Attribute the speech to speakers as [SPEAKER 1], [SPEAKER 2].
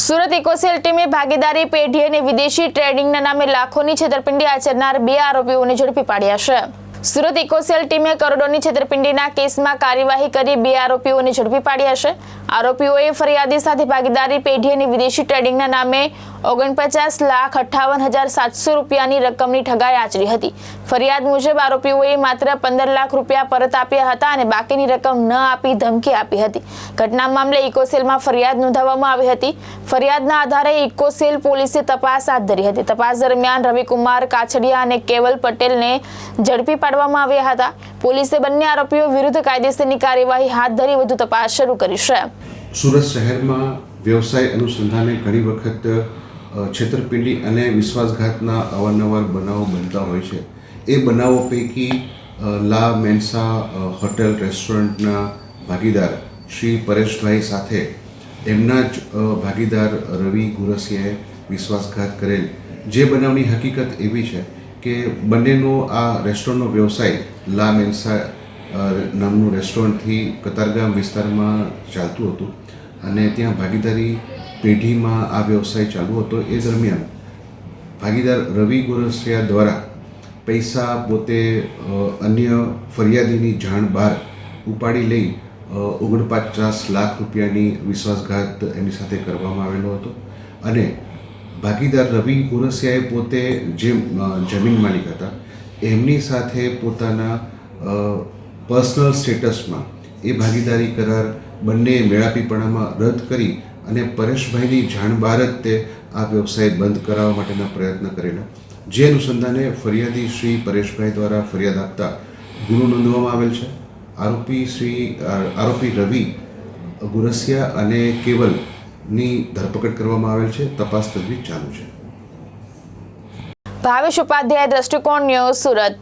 [SPEAKER 1] Surat eco cell ટીમે ભાગીદારી પેઢી અને વિદેશી ટ્રેડિંગના નામે લાખોની છેતરપિંડી આચરનાર 2 આરોપીઓને ઝડપી પાડ્યા છે। સુરત ઇકોસેલ ટીમે કરોડોની છેતરપિંડીના કેસમાં કાર્યવાહી કરી 2 આરોપીઓને ઝડપી પાડ્યા છે। આરોપીઓએ ફરિયાદી સાથે ભાગીદારી પેઢી અને વિદેશી ટ્રેડિંગના નામે 49,58,700 રૂપિયાની રકમની ઠગાઈ આચરી હતી। ફરિયાદ મુજબ આરોપીઓએ માત્ર 15 લાખ રૂપિયા પરત આપ્યા હતા અને બાકીની રકમ ન આપી ધમકી આપી હતી। ઘટના મામલે ઇકોસેલમાં ફરિયાદ નોંધાવવામાં આવી હતી। ફરિયાદના આધારે ઇકોસેલ પોલીસે તપાસ હાથ ધરી હતી। તપાસ દરમિયાન રવિકુમાર કાછડિયા અને કેવલ પટેલને ઝડપી પાડવામાં આવ્યા હતા। પોલીસે બંને આરોપીઓ વિરુદ્ધ કાયદેસરની કાર્યવાહી હાથ ધરી વધુ તપાસ શરૂ કરી છે।
[SPEAKER 2] સુરત શહેરમાં વ્યવસાય અનુસંધાને ઘણી વખત છેતરપિંડી અને વિશ્વાસઘાતના અવારનવાર બનાવો બનતા હોય છે। એ બનાવો પૈકી લા મેન્સા હોટેલ રેસ્ટોરન્ટના ભાગીદાર શ્રી પરેશભાઈ સાથે એમના જ ભાગીદાર રવિ ગુરસિયાએ વિશ્વાસઘાત કરેલ। જે બનાવની હકીકત એવી છે કે બંનેનો આ રેસ્ટોરન્ટનો વ્યવસાય લા મેન્સા નામનું રેસ્ટોરન્ટથી કતારગામ વિસ્તારમાં ચાલતું હતું અને ત્યાં ભાગીદારી પેઢીમાં આ વ્યવસાય ચાલુ હતો। એ દરમિયાન ભાગીદાર રવિ ગુરસિયા દ્વારા પૈસા પોતે અન્ય ફરિયાદીની જાણ બહાર ઉપાડી લઈ 49 લાખ રૂપિયાની વિશ્વાસઘાત એની સાથે કરવામાં આવેલો હતો અને ભાગીદાર રવિ ગુરસિયાએ પોતે જે જમીન માલિક હતા એમની સાથે પોતાના પર્સનલ સ્ટેટસમાં એ ભાગીદારી કરાર બંને મેળાપીપણામાં રદ કરી અને પરેશભાઈની જાણ બહાર જ તે આ વ્યવસાય બંધ કરાવવા માટેના પ્રયત્ન કરેલા। જે અનુસંધાને ફરિયાદી શ્રી પરેશભાઈ દ્વારા ફરિયાદ આપતા ગુનો નોંધવામાં આવેલ છે। આરોપી રવિ ગુરસિયા અને કેવલની ધરપકડ કરવામાં આવેલ છે। તપાસ તજવીજ ચાલુ છે।
[SPEAKER 1] ભાવેશ ઉપાધ્યાય, દ્રષ્ટિકોણ ન્યૂઝ, સુરત।